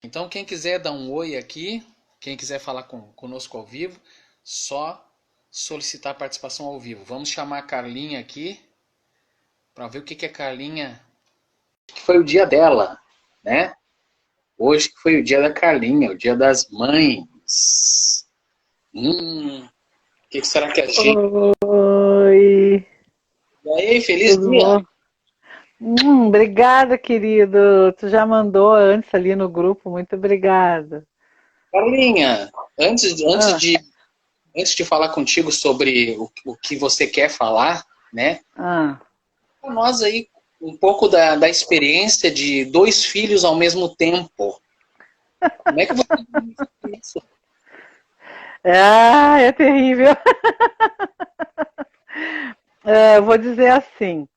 Então, quem quiser dar um oi aqui, quem quiser falar conosco ao vivo, só solicitar participação ao vivo. Vamos chamar a Carlinha aqui para ver o que a Carlinha. Que foi o dia dela, né? Hoje que foi o dia da Carlinha, o dia das mães. O que será que a gente. Oi, E aí, feliz tudo dia! bom? Obrigada, querido. Tu já mandou antes ali no grupo, muito obrigada. Carlinha, Ah, antes de falar contigo sobre o que você quer falar, né? ah. Para nós aí, um pouco da experiência de dois filhos ao mesmo tempo. Como é que você vive isso? Ah, é terrível. Eu vou dizer assim,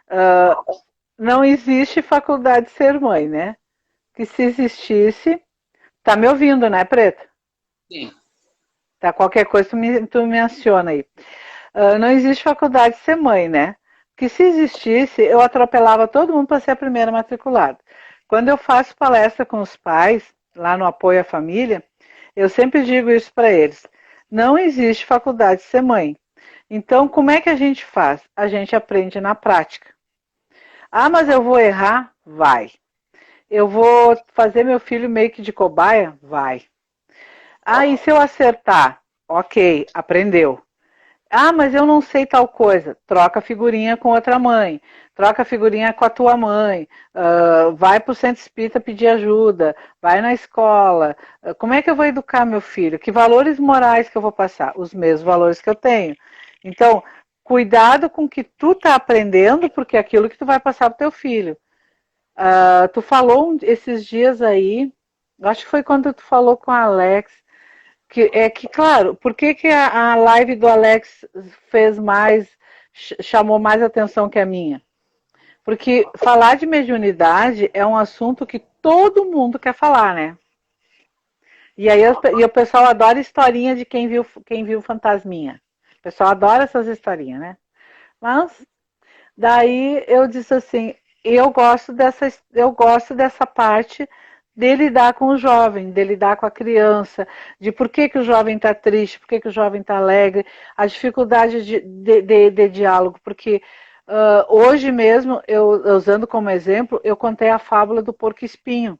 ah, não existe faculdade de ser mãe, né? Que se existisse, tá me ouvindo, né, Preta? Sim. Tá, qualquer coisa tu me aciona aí. Não existe faculdade de ser mãe, né? Que se existisse, eu atropelava todo mundo para ser a primeira matriculada. Quando eu faço palestra com os pais, lá no Apoio à Família, eu sempre digo isso para eles. Não existe faculdade de ser mãe. Então, como é que a gente faz? A gente aprende na prática. Ah, mas eu vou errar? Vai. Eu vou fazer meu filho meio que de cobaia? Vai. Ah, e se eu acertar? Ok, aprendeu. Ah, mas eu não sei tal coisa. Troca figurinha com outra mãe. Troca figurinha com a tua mãe. Vai para o centro espírita pedir ajuda. Vai na escola. Como é que eu vou educar meu filho? Que valores morais que eu vou passar? Os mesmos valores que eu tenho. Então, cuidado com o que tu tá aprendendo, porque é aquilo que tu vai passar pro teu filho. Tu falou esses dias aí, acho que foi quando tu falou com a Alex, que claro, por que a live do Alex fez mais, chamou mais atenção que a minha? Porque falar de mediunidade é um assunto que todo mundo quer falar, né? E aí e o pessoal adora historinha de quem viu fantasminha. O pessoal adora essas historinhas, né? Mas daí eu disse assim, eu gosto dessa parte de lidar com o jovem, de lidar com a criança, de por que o jovem está triste, por que o jovem está alegre, a dificuldade de diálogo, porque hoje mesmo, usando como exemplo, eu contei a fábula do porco-espinho.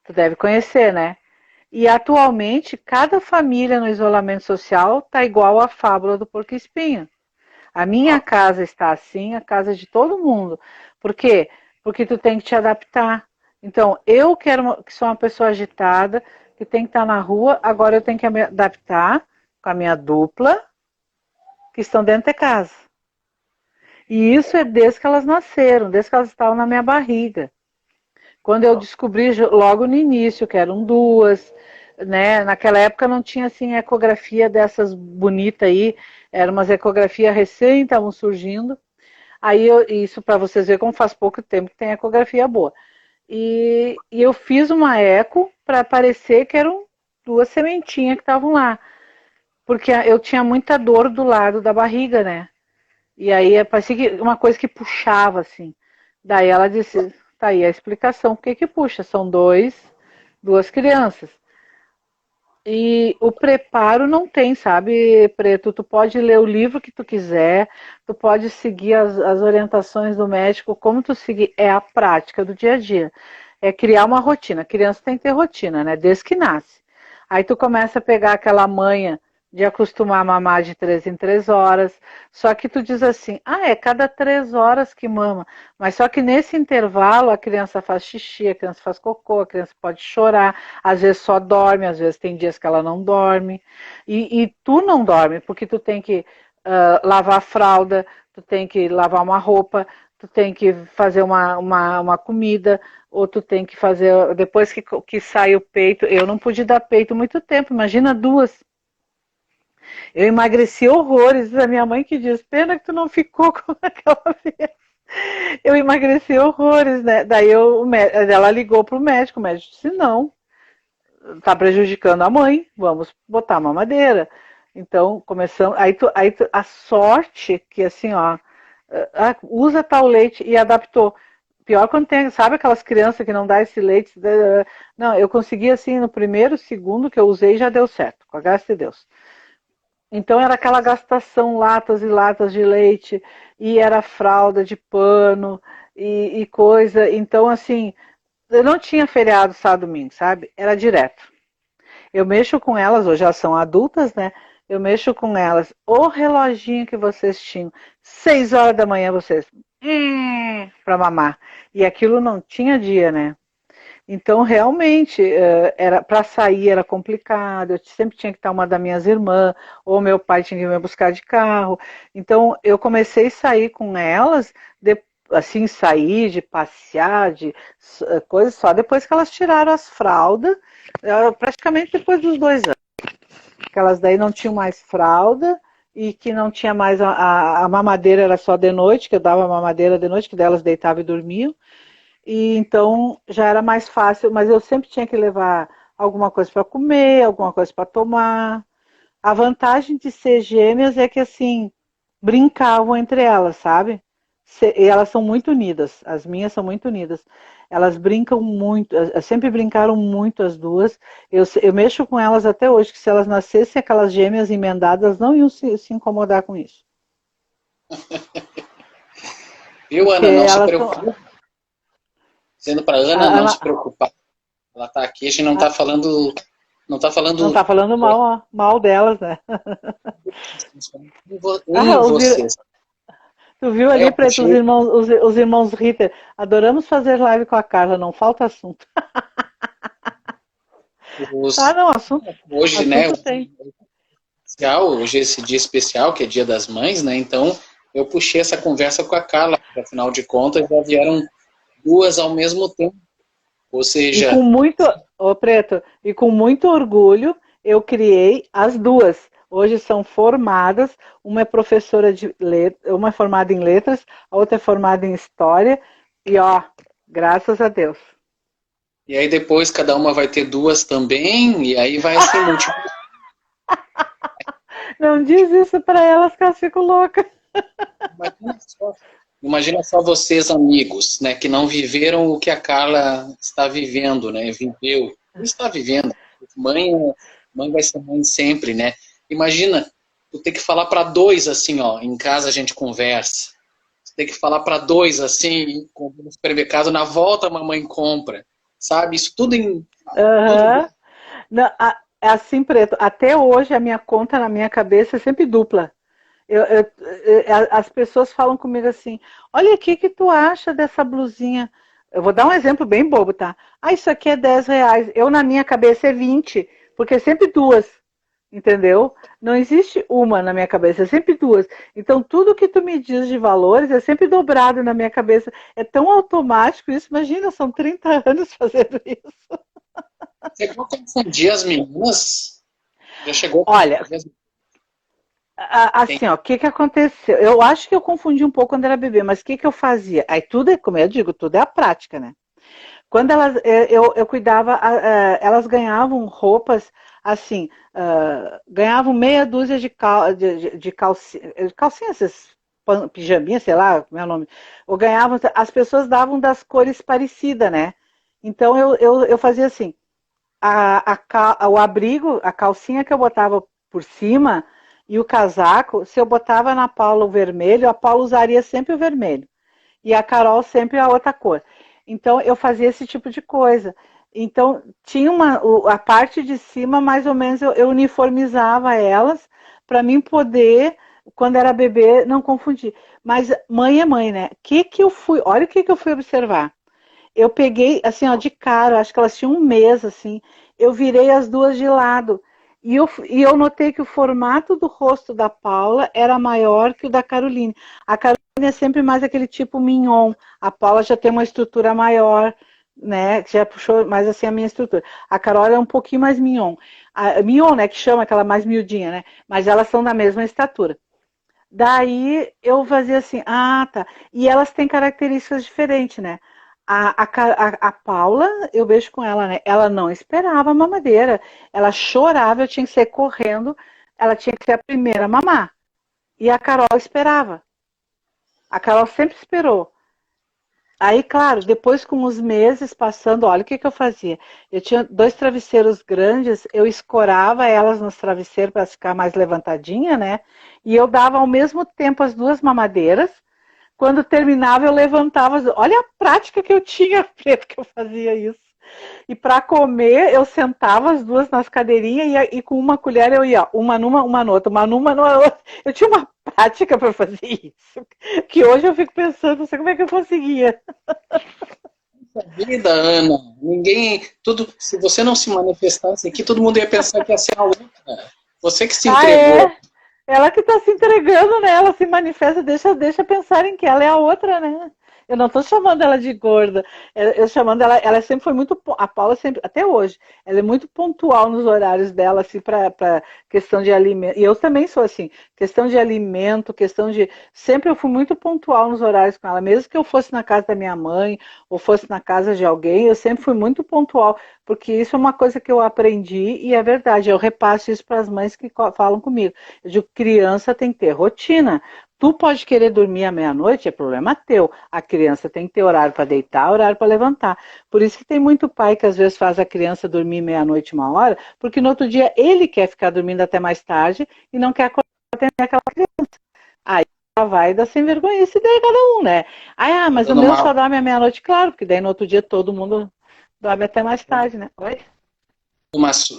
Tu deve conhecer, né? E atualmente, cada família no isolamento social está igual à fábula do porco-espinho. A minha casa está assim, a casa de todo mundo. Por quê? Porque tu tem que te adaptar. Então, eu que sou uma pessoa agitada, que tem que estar na rua, agora eu tenho que me adaptar com a minha dupla, que estão dentro de casa. E isso é desde que elas nasceram, desde que elas estavam na minha barriga. Quando eu descobri logo no início que eram duas, né? Naquela época não tinha assim ecografia dessas bonitas aí, eram umas ecografias recém estavam surgindo. Aí isso para vocês verem como faz pouco tempo que tem ecografia boa. E eu fiz uma eco para parecer que eram duas sementinhas que estavam lá, porque eu tinha muita dor do lado da barriga, né? E aí parecia que uma coisa que puxava assim. Daí ela disse, tá aí a explicação, por que que puxa? São duas crianças. E o preparo não tem, sabe, Preto? Tu pode ler o livro que tu quiser, tu pode seguir as orientações do médico, como tu seguir, é a prática do dia a dia. É criar uma rotina. A criança tem que ter rotina, né? Desde que nasce. Aí tu começa a pegar aquela manha de acostumar a mamar de 3 em 3 horas. Só que tu diz assim, é cada 3 horas que mama. Mas só que nesse intervalo a criança faz xixi, a criança faz cocô, a criança pode chorar, às vezes só dorme, às vezes tem dias que ela não dorme. E tu não dorme, porque tu tem que lavar a fralda, tu tem que lavar uma roupa, tu tem que fazer uma comida, ou tu tem que fazer, depois que sai o peito, eu não pude dar peito muito tempo, imagina duas. Eu emagreci horrores, a minha mãe que diz, pena que tu não ficou como aquela vez. Eu emagreci horrores, né? Daí ela ligou pro médico, o médico disse, não, tá prejudicando a mãe, vamos botar a mamadeira. Então, começamos, a sorte que assim, ó, usa tal leite e adaptou. pior quando tem, sabe aquelas crianças que não dá esse leite? Não, eu consegui assim, no primeiro, segundo que eu usei já deu certo, com a graça de Deus. Então era aquela gastação, latas e latas de leite, e era fralda de pano e coisa. Então, assim, eu não tinha feriado sábado domingo, sabe? Era direto. Eu mexo com elas, hoje elas são adultas, né? Eu mexo com elas. O reloginho que vocês tinham, 6 horas da manhã vocês, para mamar. E aquilo não tinha dia, né? Então, realmente, era para sair era complicado. Eu sempre tinha que estar uma das minhas irmãs, ou meu pai tinha que me buscar de carro. Então, eu comecei a sair com elas, assim, sair, de passear, de coisas só depois que elas tiraram as fraldas, praticamente depois dos 2 anos. Que elas daí não tinham mais fralda e que não tinha mais a mamadeira, era só de noite, que eu dava a mamadeira de noite, que delas deitavam e dormiam. E então já era mais fácil, mas eu sempre tinha que levar alguma coisa para comer, alguma coisa para tomar. A vantagem de ser gêmeas é que assim brincavam entre elas, sabe? E elas são muito unidas, as minhas são muito unidas. Elas brincam muito, sempre brincaram muito as duas. Eu mexo com elas até hoje, que se elas nascessem aquelas gêmeas emendadas, não iam se incomodar com isso. Viu, Porque Ana? Não se elas preocupe. Dizendo para Ana não se preocupar. Ela está aqui, a gente não está falando. Não está falando. Não está falando mal delas, né? Em vocês. Tu viu ali, Preto, os irmãos Ritter? Adoramos fazer live com a Carla, não falta assunto. Não, assunto. Hoje, assunto né? Tem. Hoje é esse dia especial, que é Dia das Mães, né? Então, eu puxei essa conversa com a Carla, porque, afinal de contas, já vieram 2 ao mesmo tempo. Ou seja... E com muito, Preto, e com muito orgulho, eu criei as duas. Hoje são formadas, uma é professora de letras, uma é formada em letras, a outra é formada em história, e ó, graças a Deus. E aí depois cada uma vai ter 2 também, e aí vai assim multiplicar. Não diz isso para elas que elas ficam loucas. Imagina só vocês, amigos, né, que não viveram o que a Carla está vivendo, né? Viveu, está vivendo. Mãe vai ser mãe sempre, né? Imagina, tu ter que falar para 2 assim, ó, em casa a gente conversa. Tu ter que falar para 2 assim, no supermercado, na volta a mamãe compra, sabe? Isso tudo em... Tudo... Não, é assim, Preto, até hoje a minha conta na minha cabeça é sempre dupla. As pessoas falam comigo assim, olha aqui, que tu acha dessa blusinha? Eu vou dar um exemplo bem bobo, tá? Isso aqui é 10 reais. Eu, na minha cabeça, é 20, porque é sempre duas, entendeu? Não existe uma na minha cabeça, é sempre duas. Então, tudo que tu me diz de valores é sempre dobrado na minha cabeça. É tão automático isso. Imagina, são 30 anos fazendo isso. Você não confundir as meninas? Já chegou? Olha... Assim, ó, o que aconteceu? Eu acho que eu confundi um pouco quando era bebê, mas o que eu fazia? Aí tudo é, como eu digo, tudo é a prática, né? Quando elas, eu cuidava, elas ganhavam roupas, assim, ganhavam meia dúzia de calcinhas, essas pijaminhas, sei lá, como é o nome. Ou ganhavam, as pessoas davam das cores parecidas, né? Então eu fazia assim, o abrigo, a calcinha que eu botava por cima... E o casaco, se eu botava na Paula o vermelho, a Paula usaria sempre o vermelho. E a Carol sempre a outra cor. Então, eu fazia esse tipo de coisa. Então, tinha a parte de cima, mais ou menos, eu uniformizava elas, para mim poder, quando era bebê, não confundir. Mas mãe é mãe, né? Olha o que eu fui observar. Eu peguei, assim, ó, de cara, acho que elas tinham um mês, assim, eu virei as duas de lado. E eu notei que o formato do rosto da Paula era maior que o da Caroline. A Caroline é sempre mais aquele tipo mignon. A Paula já tem uma estrutura maior, né? Já puxou mais assim a minha estrutura. A Carol é um pouquinho mais mignon. Mignon, né? Que chama aquela mais miudinha, né? Mas elas são da mesma estatura. Daí eu fazia assim, tá. E elas têm características diferentes, né? A Paula, eu vejo com ela, né? Ela não esperava a mamadeira. Ela chorava, eu tinha que sair correndo. Ela tinha que ser a primeira a mamar. E a Carol esperava. A Carol sempre esperou. Aí, claro, depois com os meses passando, olha o que eu fazia. Eu tinha 2 travesseiros grandes, eu escorava elas nos travesseiros para ficar mais levantadinha, né? E eu dava ao mesmo tempo as 2 mamadeiras. Quando terminava, eu levantava. Olha a prática que eu tinha, Preto, que eu fazia isso. E para comer, eu sentava as 2 nas cadeirinhas e com uma colher eu ia, uma numa, uma na outra, uma numa, numa outra. Eu tinha uma prática para fazer isso, que hoje eu fico pensando, não sei como é que eu conseguia. Vida, Ana. Ninguém. Tudo. Se você não se manifestasse aqui, todo mundo ia pensar que ia ser a outra. Você que se Ah, entregou. é? Ela que está se entregando, né? Ela se manifesta, deixa pensarem que ela é a outra, né? Eu não estou chamando ela de gorda, eu chamando ela sempre foi muito, a Paula sempre, até hoje, ela é muito pontual nos horários dela, assim, para questão de alimento, e eu também sou assim, questão de alimento, questão de, sempre eu fui muito pontual nos horários com ela, mesmo que eu fosse na casa da minha mãe, ou fosse na casa de alguém, eu sempre fui muito pontual, porque isso é uma coisa que eu aprendi e é verdade, eu repasso isso para as mães que falam comigo. Eu digo, criança tem que ter rotina. Tu pode querer dormir à meia-noite, é problema teu. A criança tem que ter horário para deitar, horário para levantar. Por isso que tem muito pai que às vezes faz a criança dormir meia-noite, 1 hora, porque no outro dia ele quer ficar dormindo até mais tarde e não quer acordar atender aquela criança. Aí ela vai dar sem vergonha, isso daí é cada um, né? Ah, mas o Dando meu uma, só dorme à meia-noite, claro, porque daí no outro dia todo mundo dorme até mais tarde, né? Oi?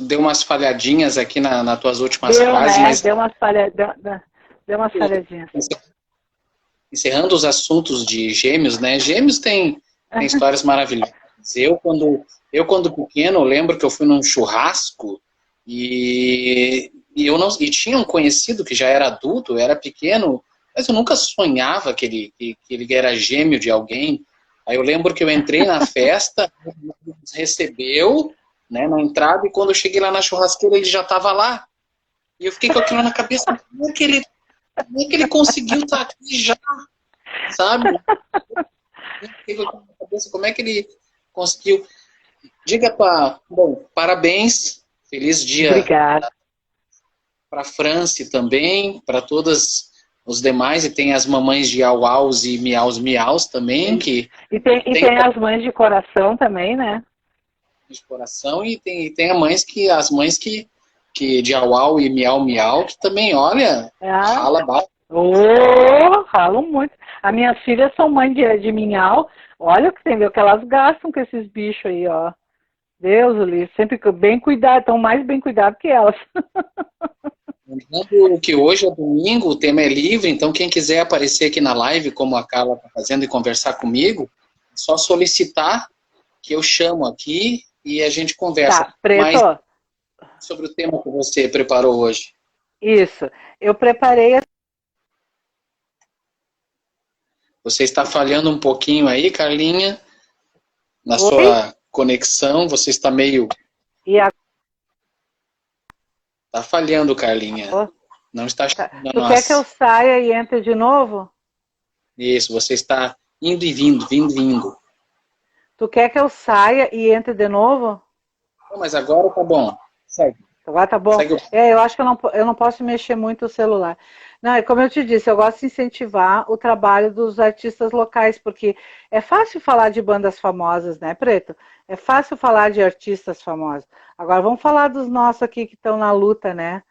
deu umas falhadinhas aqui nas tuas últimas Deu, frases, né? mas Deu umas falhadinhas. encerrando os assuntos de gêmeos, né? Gêmeos tem histórias maravilhosas. Eu quando pequeno, lembro que eu fui num churrasco e eu não e tinha um conhecido que já era adulto, eu era pequeno, mas eu nunca sonhava que ele era gêmeo de alguém. Aí eu lembro que eu entrei na festa, nos recebeu, né, na entrada, e quando eu cheguei lá na churrasqueira, ele já estava lá. E eu fiquei com aquilo na cabeça, como é que ele conseguiu estar aqui já, sabe? Fiquei com aquilo na cabeça, como é que ele conseguiu? Diga para, bom, parabéns, feliz dia Obrigada. para a Franci também, para todas os demais, e tem as mamães de au-aus e miaus-miaus também, que E tem as mães de coração também, né? de coração, e tem as mães que de au-au e miau-miau, que também, olha, É. rala bastante. Oh, ralam muito. As minhas filhas são mães de minhal. Olha o que tem, o que elas gastam com esses bichos aí, ó. Deus, ali, sempre bem cuidado, estão mais bem cuidados que elas. Lembrando que hoje é domingo, o tema é livre, então quem quiser aparecer aqui na live, como a Carla está fazendo, e conversar comigo, é só solicitar que eu chamo aqui e a gente conversa. Tá, Preto, Mas sobre o tema que você preparou hoje. isso. Eu preparei. Você está falhando um pouquinho aí, Carlinha, na Oi? sua conexão, você está meio... E agora? Está falhando, Carlinha. Não está chegando a Tu quer que eu nós. saia e entre de novo? Isso, você está indo e vindo, vindo e vindo. Tu quer que eu saia e entre de novo? Não, mas agora tá bom. Segue. Agora tá bom. Segue o... Eu acho que eu não posso mexer muito o celular. Não, é como eu te disse, eu gosto de incentivar o trabalho dos artistas locais, porque é fácil falar de bandas famosas, né, Preto? É fácil falar de artistas famosos. Agora vamos falar dos nossos aqui que estão na luta, né?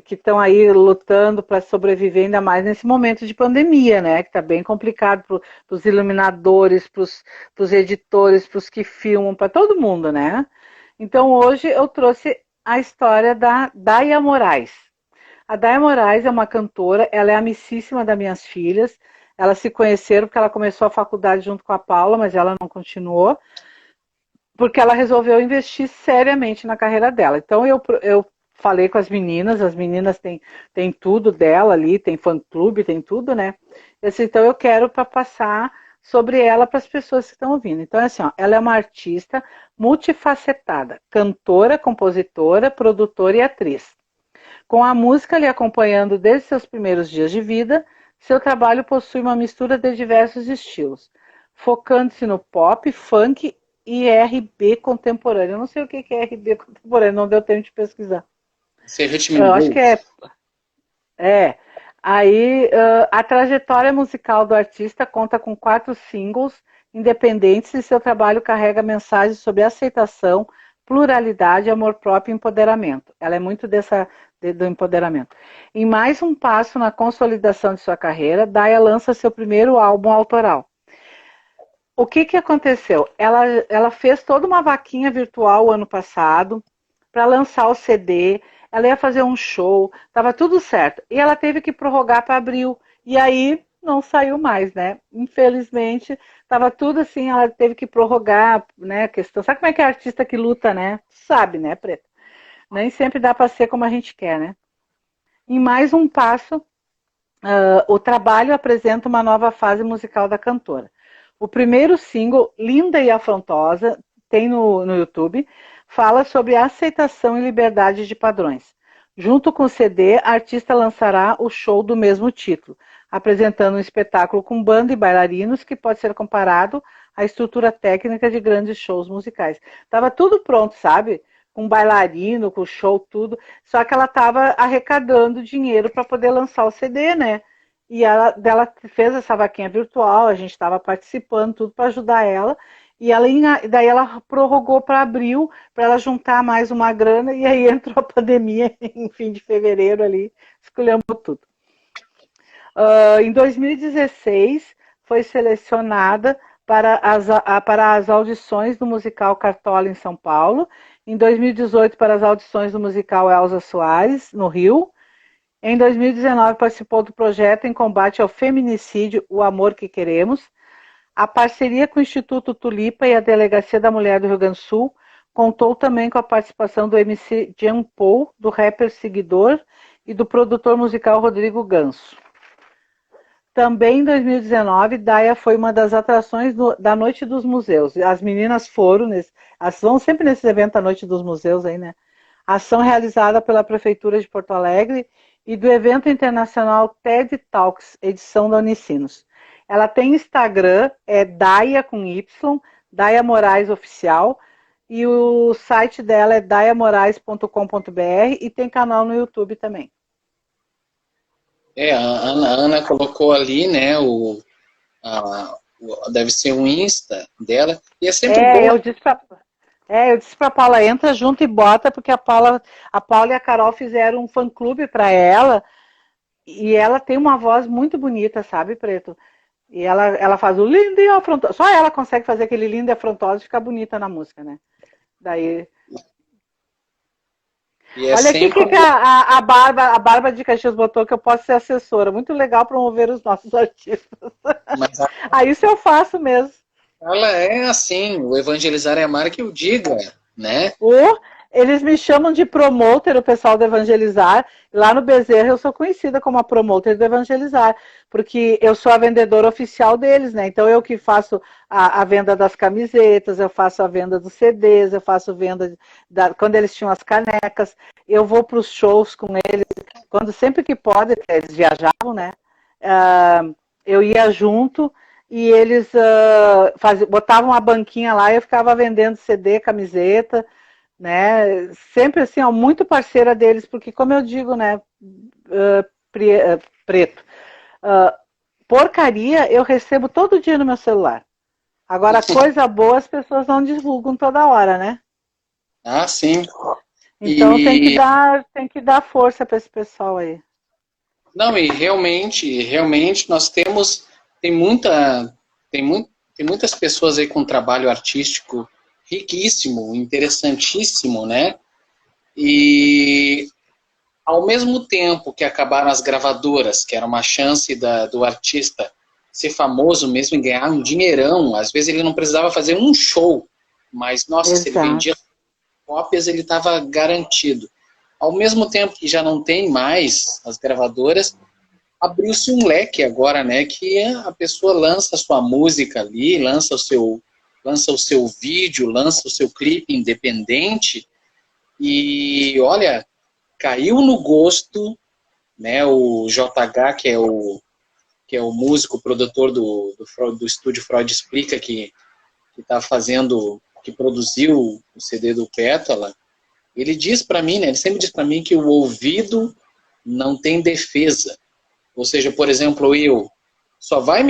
Que estão aí lutando para sobreviver, ainda mais nesse momento de pandemia, né? Que está bem complicado para os iluminadores, para os editores, para os que filmam, para todo mundo, né? Então hoje eu trouxe a história da Daia Moraes. A Daia Moraes é uma cantora, ela é amicíssima das minhas filhas. Elas se conheceram porque ela começou a faculdade junto com a Paula, mas ela não continuou, porque ela resolveu investir seriamente na carreira dela. Então eu falei com as meninas têm tudo dela ali, tem fã-clube, tem tudo, né? Então eu quero para passar sobre ela para as pessoas que estão ouvindo. Então, assim, ó, ela é uma artista multifacetada, cantora, compositora, produtora e atriz. Com a música lhe acompanhando desde seus primeiros dias de vida, seu trabalho possui uma mistura de diversos estilos, focando-se no pop, funk e RB contemporâneo. Eu não sei o que é RB contemporâneo, não deu tempo de pesquisar. Você Eu acho ritmo que é. Aí, a trajetória musical do artista conta com 4 singles independentes e seu trabalho carrega mensagens sobre aceitação, pluralidade, amor próprio e empoderamento. Ela é muito do empoderamento. Em mais um passo na consolidação de sua carreira, Daya lança seu primeiro álbum autoral. O que aconteceu? Ela fez toda uma vaquinha virtual ano passado para lançar o CD, ela ia fazer um show, estava tudo certo. E ela teve que prorrogar para abril. E aí não saiu mais, né? Infelizmente, estava tudo assim, ela teve que prorrogar, né? Questão. Sabe como é que é artista que luta, né? Sabe, né, Preta? Nem sempre dá para ser como a gente quer, né? Em mais um passo, o trabalho apresenta uma nova fase musical da cantora. O primeiro single, Linda e Afrontosa, tem no YouTube, fala sobre aceitação e liberdade de padrões. Junto com o CD, a artista lançará o show do mesmo título, apresentando um espetáculo com banda e bailarinos que pode ser comparado à estrutura técnica de grandes shows musicais. Estava tudo pronto, sabe? Com bailarino, com show, tudo. Só que ela estava arrecadando dinheiro para poder lançar o CD, né? E ela fez essa vaquinha virtual, a gente estava participando, tudo para ajudar ela. E daí ela prorrogou para abril, para ela juntar mais uma grana, e aí entrou a pandemia em fim de fevereiro ali, esculhambou tudo. Em 2016, foi selecionada para as audições do musical Cartola em São Paulo. Em 2018, para as audições do musical Elza Soares, no Rio. Em 2019, participou do projeto em combate ao feminicídio, O Amor que Queremos. A parceria com o Instituto Tulipa e a Delegacia da Mulher do Rio Grande do Sul contou também com a participação do MC Jean Paul, do rapper Seguidor e do produtor musical Rodrigo Ganso. Também em 2019, Daya foi uma das atrações da Noite dos Museus. As meninas foram, elas vão sempre nesses eventos da Noite dos Museus aí, né? Ação realizada pela Prefeitura de Porto Alegre e do evento internacional TED Talks, edição da Unicinos. Ela tem Instagram, é Daya com Y, Daya Moraes Oficial, e o site dela é dayamorais.com.br e tem canal no YouTube também. A Ana colocou ali, né, deve ser um Insta dela, e é sempre bom. Eu disse pra Paula, entra junto e bota, porque a Paula e a Carol fizeram um fã-clube para ela, e ela tem uma voz muito bonita, sabe, Preto? E ela faz o lindo e afrontoso. Só ela consegue fazer aquele lindo e afrontoso e ficar bonita na música, né? Daí... Olha aqui que a Bárbara de Caxias botou que eu posso ser assessora. Muito legal promover os nossos artistas. Isso eu faço mesmo. Ela é assim, o evangelizar é amar que eu diga, né? Eles me chamam de promoter, o pessoal do Evangelizar. Lá no Bezerra eu sou conhecida como a promoter do Evangelizar, porque eu sou a vendedora oficial deles, né? Então eu que faço a venda das camisetas, eu faço a venda dos CDs, eu faço venda quando eles tinham as canecas, eu vou para os shows com eles, sempre que pode, eles viajavam, né? Eu ia junto e eles botavam uma banquinha lá e eu ficava vendendo CD, camiseta, né? Sempre assim, muito parceira deles, porque como eu digo, né, Preto, porcaria eu recebo todo dia no meu celular. Agora, coisa boa as pessoas não divulgam toda hora, né? Ah, sim. Então tem que dar força para esse pessoal aí. Não, e realmente nós temos, tem muitas pessoas aí com trabalho artístico riquíssimo, interessantíssimo, né? E ao mesmo tempo que acabaram as gravadoras, que era uma chance do artista ser famoso mesmo e ganhar um dinheirão, às vezes ele não precisava fazer um show, mas, nossa, se ele vendia cópias, ele estava garantido. Ao mesmo tempo que já não tem mais as gravadoras, abriu-se um leque agora, né, que a pessoa lança a sua música ali, lança o seu vídeo, lança o seu clipe independente e, olha, caiu no gosto, né, o JH, que é o músico, produtor do estúdio Freud Explica, que produziu o CD do Pétala, ele diz para mim, né, ele sempre diz para mim que o ouvido não tem defesa. Ou seja, por exemplo, eu só vai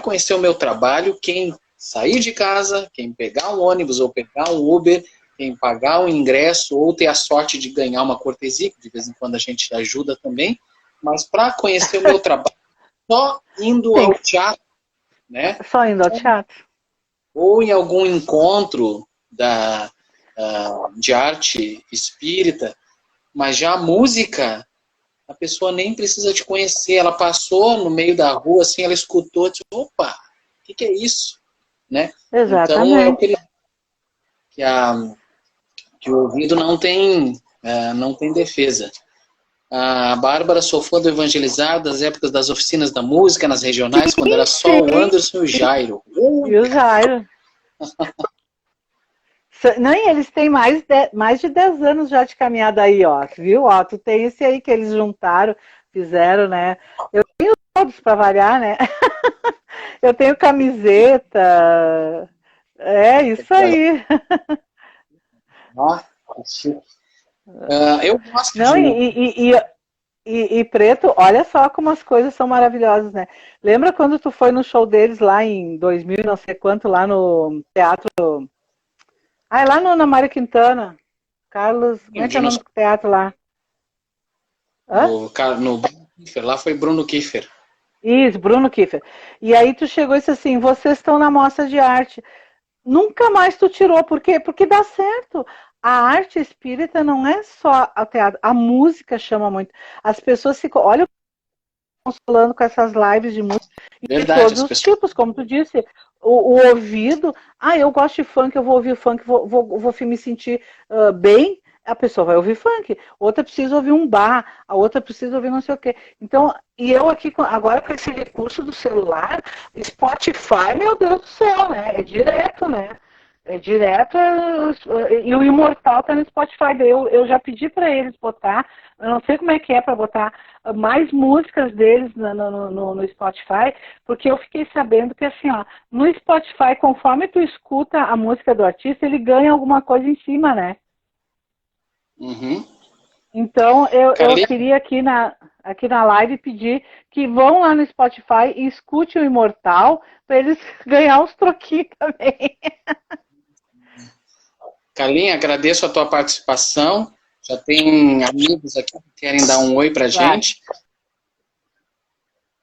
conhecer o meu trabalho quem sair de casa, quem pegar um ônibus ou pegar um Uber, quem pagar um ingresso ou ter a sorte de ganhar uma cortesia, que de vez em quando a gente ajuda também, mas para conhecer o meu trabalho, só indo Sim, ao teatro, né? só indo ao teatro. Ou em algum encontro de arte espírita, mas já a música, a pessoa nem precisa te conhecer, ela passou no meio da rua, assim, ela escutou, disse, opa, o que é isso? Né? Então, é o Exatamente. que, que o ouvido não tem defesa. A Bárbara sou fã do Evangelizar das épocas das oficinas da música nas regionais, quando era só o Sim, Anderson e o Jairo. e o Jairo. Não, e eles têm mais de 10 anos já de caminhada aí, ó. Viu? Ó, tu tem esse aí que eles juntaram, fizeram, né? Eu tenho todos para variar, né? Eu tenho camiseta. É isso aí. Eu gosto Não, de. Preto, olha só como as coisas são maravilhosas, né? Lembra quando tu foi no show deles lá em 2000, não sei quanto, lá no teatro. Ah, é lá na Mário Quintana. Carlos, como é que é o nome do teatro lá? Hã? No Bruno Kiefer, lá foi Bruno Kiefer. Isso, Bruno Kiefer. E aí tu chegou e disse assim, vocês estão na mostra de arte. Nunca mais tu tirou, por quê? Porque dá certo. A arte espírita não é só o teatro, a música chama muito. As pessoas ficam, olha, falando com essas lives de música de Verdade, todos as os pessoas. tipos, como tu disse, o ouvido, eu gosto de funk, eu vou ouvir funk, vou me sentir bem, a pessoa vai ouvir funk, outra precisa ouvir um bar, a outra precisa ouvir não sei o quê. Então, e eu aqui, agora com esse recurso do celular, Spotify, meu Deus do céu, né? É direto, né? É direto, e o Imortal tá no Spotify. Eu já pedi para eles botar, eu não sei como é que é para botar mais músicas deles no Spotify, porque eu fiquei sabendo que assim, ó, no Spotify, conforme tu escuta a música do artista, ele ganha alguma coisa em cima, né? Uhum. Então eu Carlinhos, queria aqui na live pedir que vão lá no Spotify e escute o Imortal para eles ganhar uns troquinhos também. Carlinhos, agradeço a tua participação. Já tem amigos aqui que querem dar um oi pra Vai. gente.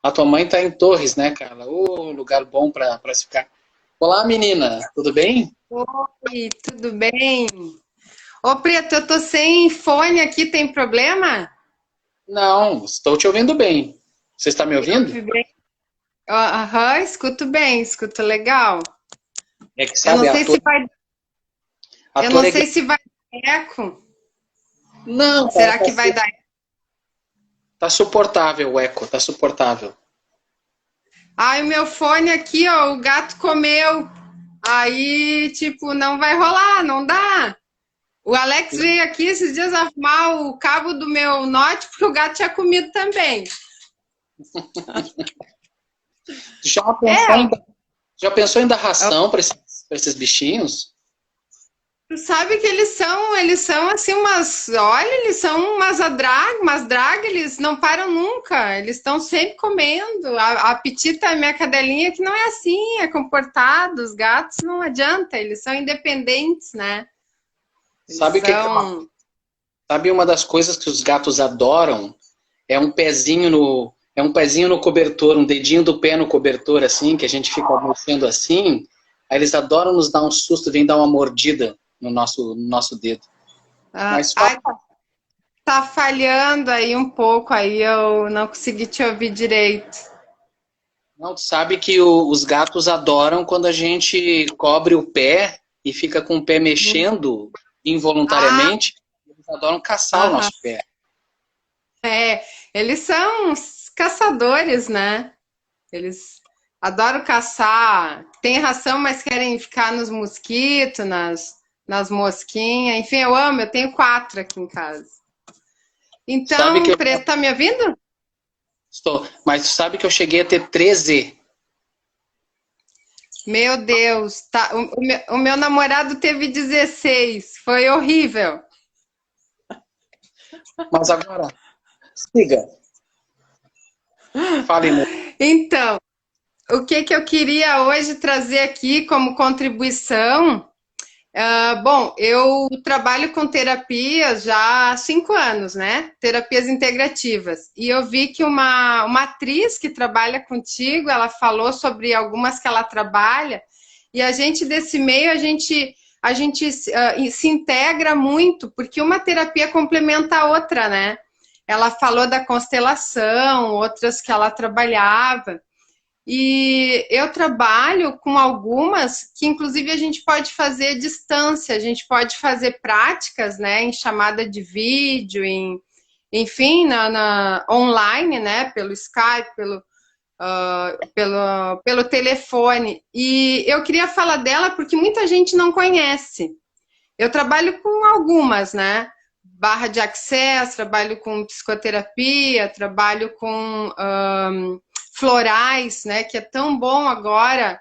A tua mãe tá em Torres, né, Carla? Ô, lugar bom pra se ficar. Olá, menina, tudo bem? Oi, tudo bem? Ô, Preto, eu tô sem fone aqui, tem problema? Não, estou te ouvindo bem. Você está me Me ouvindo? ouve bem? Aham, escuto bem, escuto legal. É que Eu não sabe, sei se vai, a eu tua não região. sei se vai dar eco. Não, Será que vai dar? tá suportável o eco, tá suportável. Ai, o meu fone aqui, ó, o gato comeu. Aí, tipo, não vai rolar, não dá. O Alex veio aqui esses dias arrumar o cabo do meu Note, porque o gato tinha comido também. Já pensou É, em, já pensou em dar ração para esses bichinhos? tu sabe que eles são assim eles são umas drag, eles não param nunca, eles estão sempre comendo. A Petita, minha cadelinha, que não é assim, é comportado, os gatos não adianta, eles são independentes, né? Eles Sabe o que são... sabe uma das coisas que os gatos adoram? É um pezinho no cobertor, um dedinho do pé no cobertor assim, que a gente fica mexendo assim. Aí eles adoram nos dar um susto, vem dar uma mordida no nosso dedo. Mas fala, Ai, tá falhando aí um pouco, aí eu não consegui te ouvir direito. não, tu sabe que os gatos adoram quando a gente cobre o pé e fica com o pé mexendo Ah, involuntariamente. Eles adoram caçar o aham. nosso pé. É, eles são os caçadores, né? Eles adoram caçar, tem ração, mas querem ficar nos mosquitos, nas mosquinhas. Enfim, eu amo, eu tenho 4 aqui em casa. Sabe que Então, eu Preto, tá me ouvindo? estou, mas tu sabe que eu cheguei a ter 13. Meu Deus, tá. O meu namorado teve 16, foi horrível. Mas agora, siga. Fale, Mo. Então, o que que eu queria hoje trazer aqui como contribuição? Bom, eu trabalho com terapias já há 5 anos, né? Terapias integrativas. E eu vi que uma atriz que trabalha contigo, ela falou sobre algumas que ela trabalha, e a gente desse meio, a gente se integra muito, porque uma terapia complementa a outra, né? Ela falou da constelação, outras que ela trabalhava. E eu trabalho com algumas que, inclusive, a gente pode fazer à distância, a gente pode fazer práticas, né, em chamada de vídeo, enfim, online, né, pelo Skype, pelo telefone. E eu queria falar dela porque muita gente não conhece. Eu trabalho com algumas, né? Barra de Access, trabalho com psicoterapia, trabalho com florais, né? Que é tão bom agora,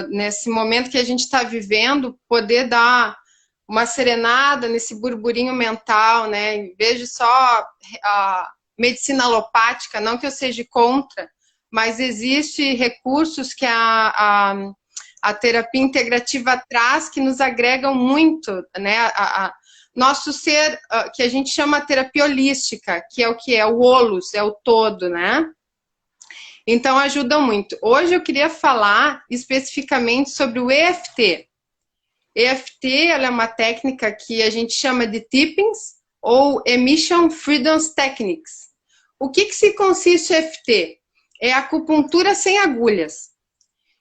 nesse momento que a gente está vivendo, poder dar uma serenada nesse burburinho mental, né? Em vez de só a medicina alopática, não que eu seja contra, mas existe recursos que a terapia integrativa traz que nos agregam muito, né? Nosso ser, que a gente chama terapia holística, que é o que é o holos, é o todo, né? Então ajuda muito. Hoje eu queria falar especificamente sobre o EFT. EFT, ela é uma técnica que a gente chama de Tippings ou Emission Freedom Techniques. O que se consiste o EFT? É acupuntura sem agulhas.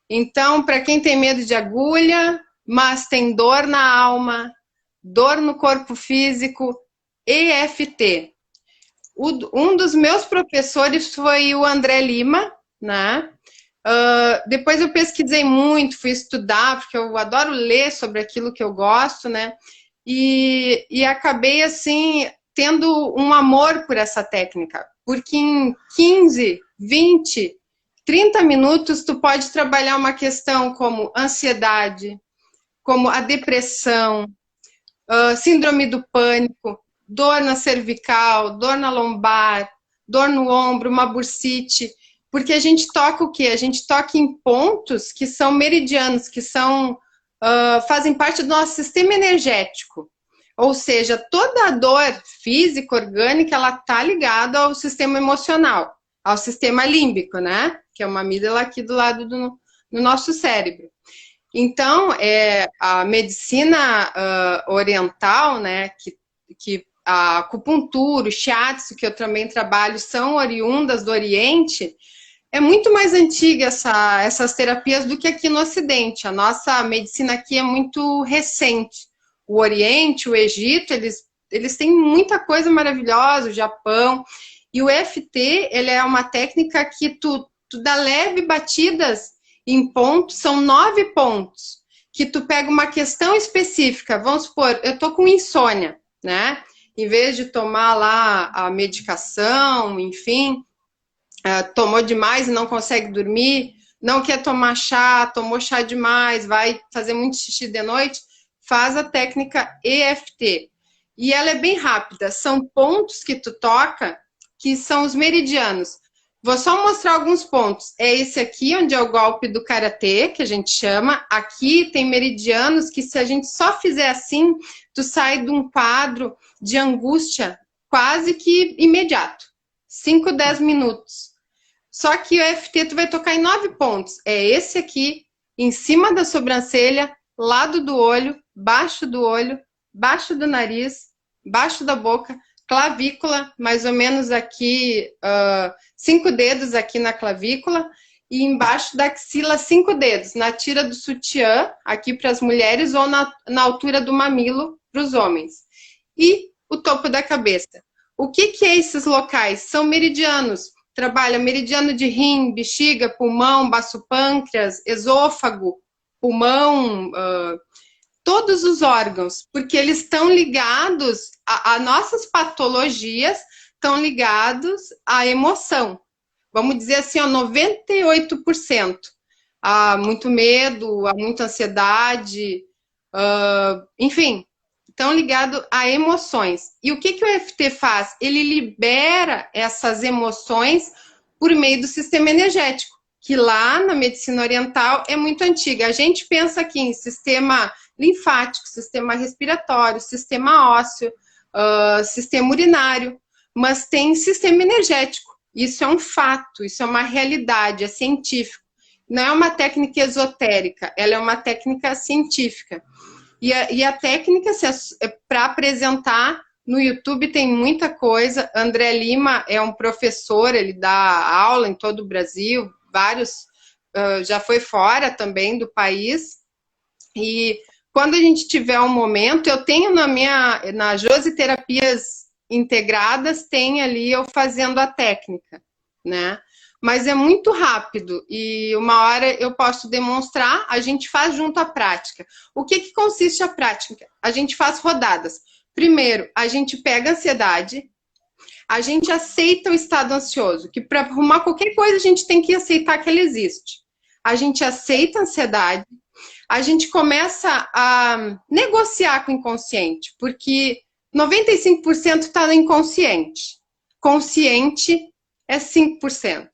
Então, para quem tem medo de agulha, mas tem dor na alma, dor no corpo físico, EFT. Um dos meus professores foi o André Lima, né? Depois eu pesquisei muito, fui estudar, porque eu adoro ler sobre aquilo que eu gosto, né? E acabei, assim, tendo um amor por essa técnica. Porque em 15, 20, 30 minutos, tu pode trabalhar uma questão como ansiedade, como a depressão, síndrome do pânico, dor na cervical, dor na lombar, dor no ombro, uma bursite, porque a gente toca o quê? A gente toca em pontos que são meridianos, que fazem parte do nosso sistema energético. Ou seja, toda a dor física, orgânica, ela está ligada ao sistema emocional, ao sistema límbico, né? Que é uma amígdala aqui do lado do nosso cérebro. Então, a medicina oriental, né, que a acupuntura, o shiatsu, que eu também trabalho, são oriundas do Oriente, é muito mais antiga essas terapias do que aqui no Ocidente. A nossa medicina aqui é muito recente. O Oriente, o Egito, eles têm muita coisa maravilhosa, o Japão. E o EFT, ele é uma técnica que tu dá leve batidas em pontos, são 9 pontos, que tu pega uma questão específica. Vamos supor, eu tô com insônia, né? Em vez de tomar lá a medicação, enfim, tomou demais e não consegue dormir, não quer tomar chá, tomou chá demais, vai fazer muito xixi de noite, faz a técnica EFT. E ela é bem rápida, são pontos que tu toca, que são os meridianos. Vou só mostrar alguns pontos. É esse aqui, onde é o golpe do karatê, que a gente chama. Aqui tem meridianos que, se a gente só fizer assim, tu sai de um quadro de angústia quase que imediato. 5, 10 minutos. Só que o EFT tu vai tocar em 9 pontos. É esse aqui, em cima da sobrancelha, lado do olho, baixo do nariz, baixo da boca, clavícula, mais ou menos aqui, 5 dedos aqui na clavícula, e embaixo da axila 5 dedos, na tira do sutiã, aqui para as mulheres, ou na altura do mamilo para os homens. E o topo da cabeça. O que é esses locais? São meridianos. Trabalha meridiano de rim, bexiga, pulmão, baço pâncreas, esôfago, pulmão, todos os órgãos, porque eles estão ligados, a nossas patologias estão ligados à emoção. Vamos dizer assim, 98%. Há muito medo, há muita ansiedade, enfim, estão ligados a emoções. E o que o EFT faz? Ele libera essas emoções por meio do sistema energético, que lá na medicina oriental é muito antiga. A gente pensa aqui em sistema linfático, sistema respiratório, sistema ósseo, sistema urinário, mas tem sistema energético. Isso é um fato, isso é uma realidade, é científico. Não é uma técnica esotérica, ela é uma técnica científica. E a técnica, para apresentar, no YouTube tem muita coisa. André Lima é um professor, ele dá aula em todo o Brasil, vários, já foi fora também do país. E quando a gente tiver um momento, eu tenho na Josi Terapias Integradas, tem ali eu fazendo a técnica, né? Mas é muito rápido e uma hora eu posso demonstrar, a gente faz junto à prática. O que consiste a prática? A gente faz rodadas. Primeiro, a gente pega a ansiedade, a gente aceita o estado ansioso, que para arrumar qualquer coisa a gente tem que aceitar que ele existe. A gente aceita a ansiedade, a gente começa a negociar com o inconsciente, porque 95% está no inconsciente. Consciente é 5%.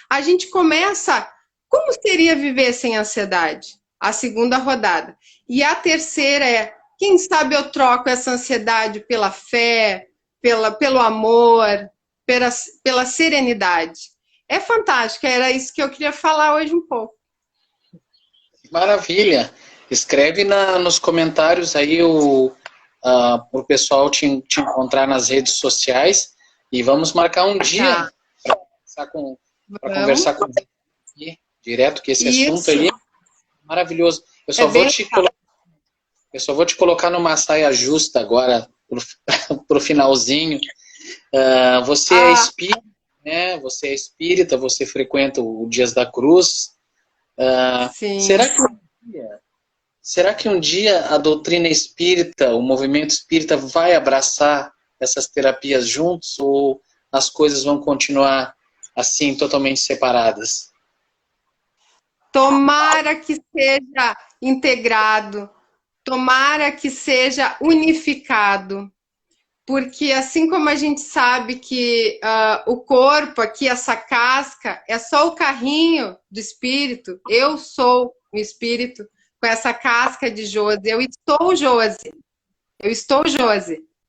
A gente começa, como seria viver sem ansiedade? A segunda rodada. E a terceira é, quem sabe eu troco essa ansiedade pela fé, pelo amor, pela serenidade. É fantástico, era isso que eu queria falar hoje um pouco. Maravilha! Escreve nos comentários aí o pessoal te encontrar nas redes sociais e vamos marcar um dia para conversar com você aqui, direto, que esse assunto aí é maravilhoso. Eu só vou te colocar numa saia justa agora, pro finalzinho. Você é espírita, né? Você é espírita, você frequenta o Dias da Cruz. Sim. Será que um dia a doutrina espírita, o movimento espírita vai abraçar essas terapias juntos ou as coisas vão continuar assim, totalmente separadas? Tomara que seja integrado, tomara que seja unificado, porque assim como a gente sabe que o corpo aqui, essa casca, é só o carrinho do espírito, eu sou o espírito com essa casca de Josi, eu estou Josi,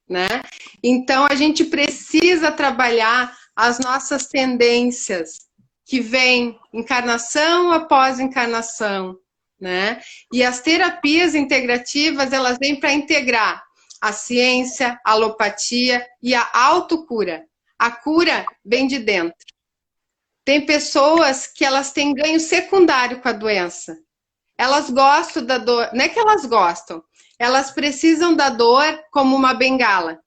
né? Então a gente precisa trabalhar as nossas tendências que vêm encarnação após encarnação, né? E as terapias integrativas, elas vêm para integrar a ciência, a alopatia e a autocura. A cura vem de dentro. Tem pessoas que elas têm ganho secundário com a doença. Elas gostam da dor, não é que elas gostam, elas precisam da dor como uma bengala.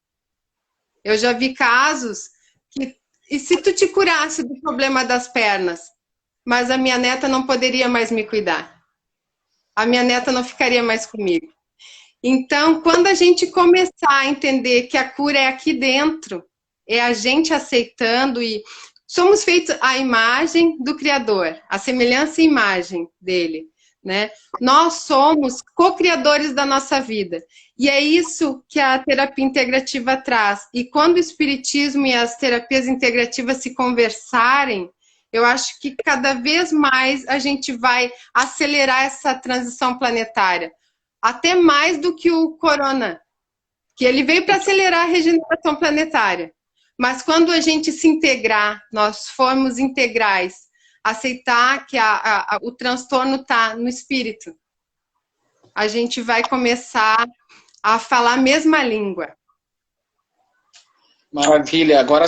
Eu já vi casos que, e se tu te curasse do problema das pernas, mas a minha neta não poderia mais me cuidar. A minha neta não ficaria mais comigo. Então, quando a gente começar a entender que a cura é aqui dentro, é a gente aceitando e somos feitos à imagem do Criador, a semelhança e imagem dele, né? Nós somos co-criadores da nossa vida. E é isso que a terapia integrativa traz. E quando o espiritismo e as terapias integrativas se conversarem, eu acho que cada vez mais a gente vai acelerar essa transição planetária. Até mais do que o corona, que ele veio para acelerar a regeneração planetária. Mas quando a gente se integrar, nós formos integrais, aceitar que o transtorno está no espírito, a gente vai começar a falar a mesma língua. Maravilha. Agora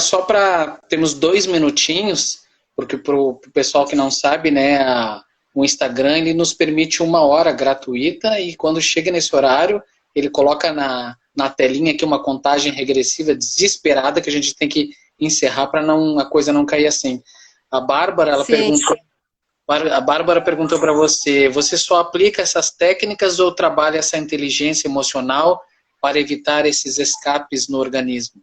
temos 2 minutinhos, porque para o pessoal que não sabe, né, o Instagram ele nos permite 1 hora gratuita e quando chega nesse horário, ele coloca na telinha aqui uma contagem regressiva desesperada que a gente tem que encerrar para a coisa não cair assim. A Bárbara, perguntou para você só aplica essas técnicas ou trabalha essa inteligência emocional para evitar esses escapes no organismo?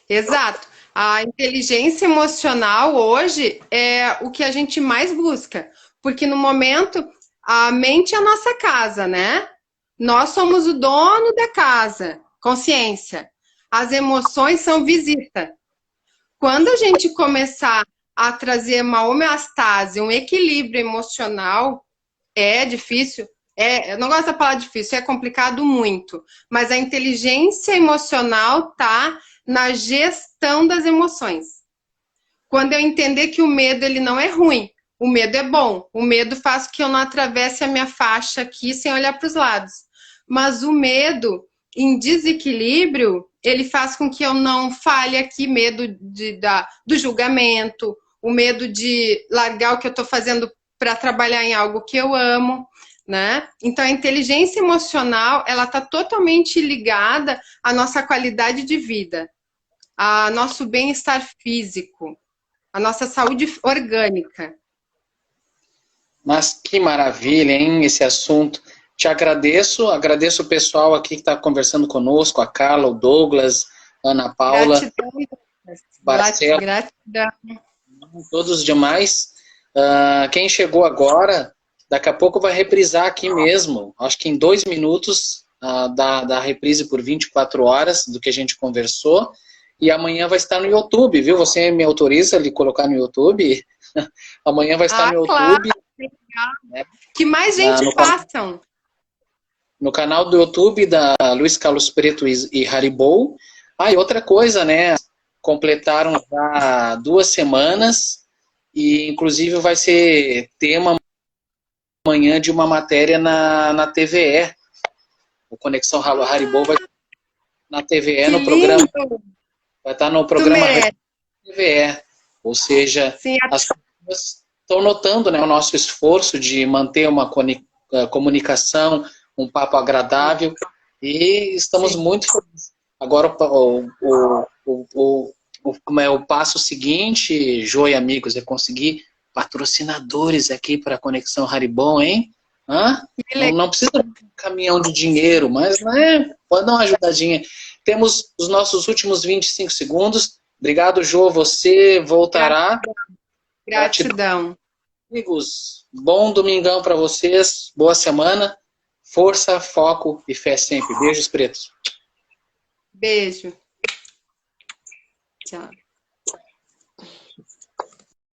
Exato. A inteligência emocional hoje é o que a gente mais busca, porque no momento a mente é a nossa casa, né? Nós somos o dono da casa, consciência. As emoções são visita. Quando a gente começar a trazer uma homeostase, um equilíbrio emocional, é difícil. Eu não gosto da palavra difícil, é complicado muito. Mas a inteligência emocional tá na gestão das emoções. Quando eu entender que o medo ele não é ruim, o medo é bom. O medo faz com que eu não atravesse a minha faixa aqui sem olhar para os lados. Mas o medo em desequilíbrio, ele faz com que eu não fale aqui, medo do julgamento, o medo de largar o que eu estou fazendo para trabalhar em algo que eu amo, né? Então, a inteligência emocional, ela está totalmente ligada à nossa qualidade de vida, ao nosso bem-estar físico, à nossa saúde orgânica. Mas que maravilha, hein, esse assunto. Te agradeço o pessoal aqui que está conversando conosco, a Carla, o Douglas, Ana Paula, Gratidão, Marcelo, gratidão. todos os demais. Quem chegou agora, daqui a pouco vai reprisar aqui mesmo, acho que em 2 minutos, da reprise por 24 horas do que a gente conversou, e amanhã vai estar no YouTube, viu? Você me autoriza a lhe colocar no YouTube? Amanhã vai estar no YouTube. Claro. Né? Que mais gente façam. No canal do YouTube da Luiz Carlos Preto e Haribo. E outra coisa, né? Completaram já 2 semanas e, inclusive, vai ser tema amanhã de uma matéria na TVE. O Conexão Haribo vai na TVE, no programa. Vai estar no programa TVE. Ou seja, sim, as pessoas estão notando, né, o nosso esforço de manter uma comunicação, um papo agradável, e estamos sim. muito felizes. Agora, como é o passo seguinte, Jô e amigos, é conseguir patrocinadores aqui para a Conexão Haribo, hein? Não precisa de um caminhão de dinheiro, mas, né, pode dar uma ajudadinha. Temos os nossos últimos 25 segundos. Obrigado, Jô. Você voltará. Gratidão. Amigos, bom domingão para vocês. Boa semana. Força, foco e fé sempre. Beijos pretos. Beijo. Tchau.